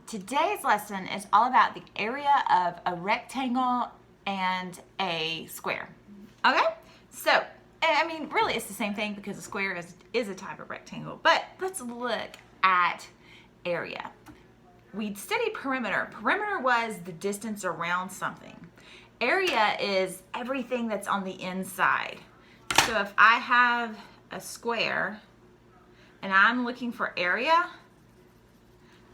Today's lesson is all about the area of a rectangle and a square. Okay? So, I mean, really it's the same thing because a square is a type of rectangle, but let's look at area. We studied perimeter. Perimeter was the distance around something. Area is everything that's on the inside. So if I have a square and I'm looking for area,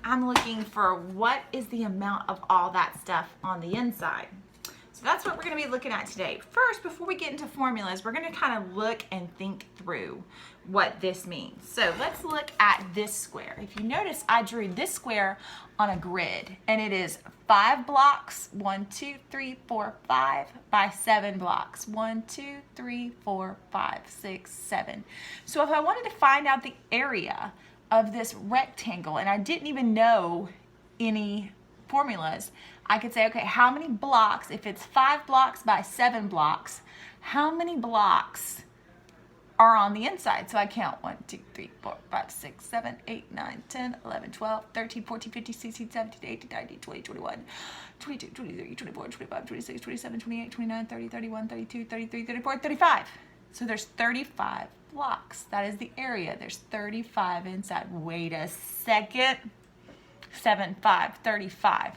I'm looking for what is the amount of all that stuff on the inside. So that's what we're going to be looking at today. First, before we get into formulas, we're going to kind of look and think through what this means. So let's look at this square. If you notice, I drew this square on a grid, and it is 5 blocks, 1, 2, 3, 4, 5, by 7 blocks, 1, 2, 3, 4, 5, 6, 7. So if I wanted to find out the area of this rectangle, and I didn't even know any formulas, I could say, okay, how many blocks, if it's 5 blocks by 7 blocks, how many blocks are on the inside? So I count 1, 2, 3, 4, 5, 6, 7, 8, 9, 10, 11, 12, 13, 14, 15, 16, 17, 18, 19, 20, 21, 22, 23, 24, 25, 26, 27, 28, 29, 30, 31, 32, 33, 34, 35. So there's 35 blocks. That is the area. There's 35 inside. Wait a second. 7, 5, 35.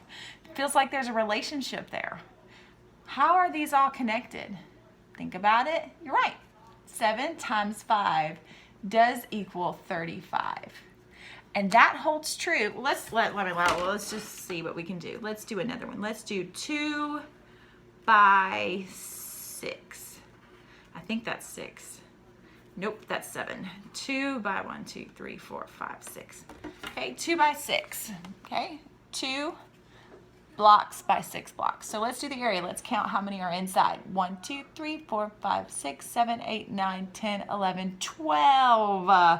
Feels like there's a relationship there. How are these all connected? Think about it. You're right. 7 times 5 does equal 35. And that holds true. Let's just see what we can do. Let's do another one. Let's do 2 by 6. I think that's 6. Nope, that's 7. 2 by 1, 2, 3, 4, 5, 6. Okay, 2 by 6. Okay, 2 blocks by 6 blocks. So let's do the area. Let's count how many are inside. 1, 2, 3, 4, 5, 6, 7, 8, 9, 10, 11, 12.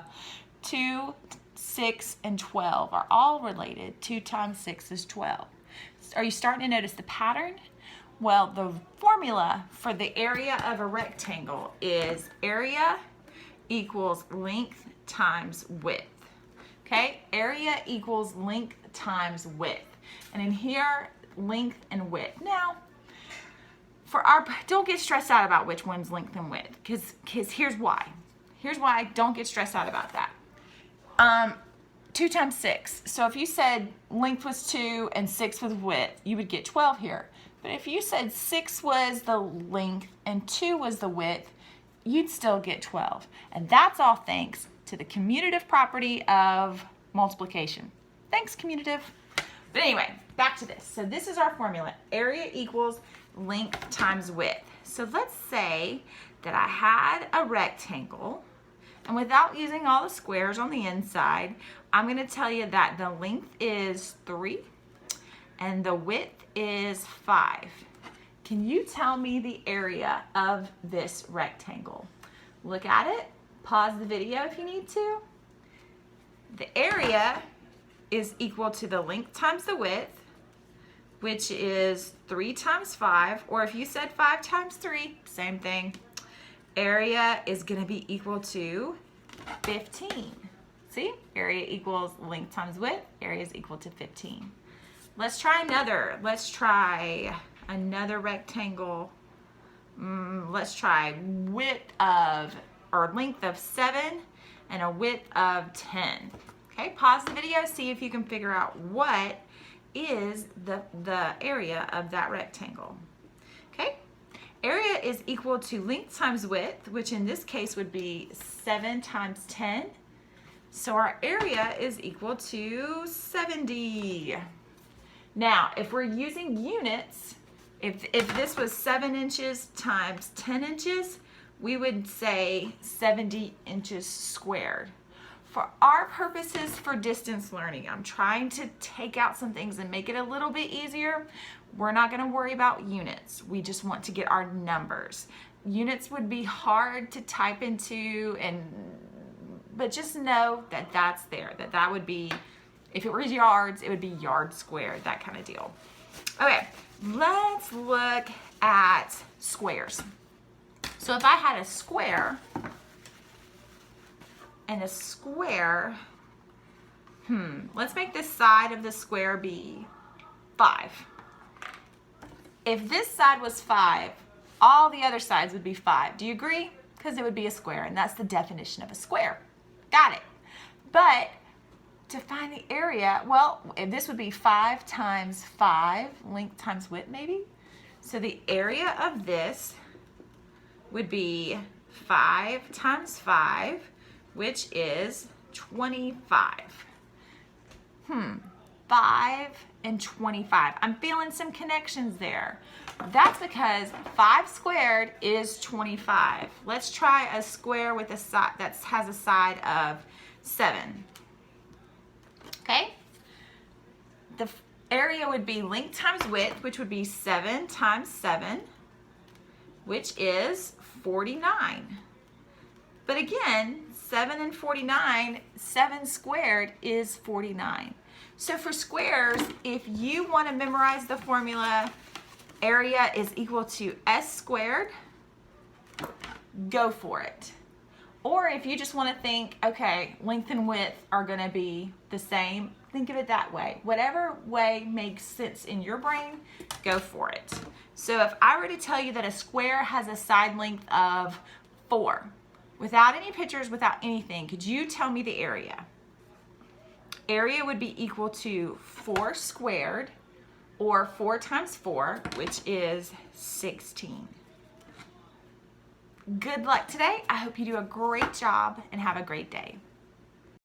2, 6, and 12 are all related. 2 times 6 is 12. Are you starting to notice the pattern? Well, the formula for the area of a rectangle is area equals length times width. Okay, area equals length times width. And in here, length and width. Now, don't get stressed out about which one's length and width, because here's why. Here's why, don't get stressed out about that. 2 times 6. So if you said length was 2 and 6 was width, you would get 12 here. But if you said 6 was the length and 2 was the width, you'd still get 12. And that's all thanks to the commutative property of multiplication. Thanks, commutative. But anyway, back to this. So this is our formula. Area equals length times width. So let's say that I had a rectangle, and without using all the squares on the inside, I'm going to tell you that the length is 3 and the width is 5. Can you tell me the area of this rectangle? Look at it. Pause the video if you need to. The area is equal to the length times the width, which is 3 times 5, or if you said 5 times 3, same thing. Area is going to be equal to 15. See? Area equals length times width. Area is equal to 15. Let's try another. Let's try another rectangle. Let's try length of 7 and a width of 10. Okay, pause the video, see if you can figure out what is the area of that rectangle. Okay, area is equal to length times width, which in this case would be 7 times 10. So our area is equal to 70. Now, if we're using units, if this was 7 inches times 10 inches, we would say 70 inches squared. For our purposes for distance learning, I'm trying to take out some things and make it a little bit easier. We're not going to worry about units. We just want to get our numbers. Units would be hard to type into, but just know that that's there. That would be, if it were yards, it would be yards squared, that kind of deal. Okay, let's look at squares. So if I had a square, and a square Let's make this side of the square be 5. If this side was 5, all the other sides would be 5. Do you agree? Because it would be a square, and that's the definition of a square. Got it. But to find the area, well, this would be 5 times 5, length times width maybe. So the area of this would be 5 times 5, which is 25. 5 and 25. I'm feeling some connections there. That's because 5 squared is 25. Let's try a square with a side that has a side of 7. Okay? The area would be length times width, which would be 7 times 7, which is 49. But again, 7 and 49, 7 squared is 49. So for squares, if you want to memorize the formula, area is equal to s squared, go for it. Or if you just want to think, okay, length and width are going to be the same, think of it that way. Whatever way makes sense in your brain, go for it. So if I were to tell you that a square has a side length of 4, without any pictures, without anything, could you tell me the area? Area would be equal to 4 squared, or 4 times 4, which is 16. Good luck today. I hope you do a great job and have a great day.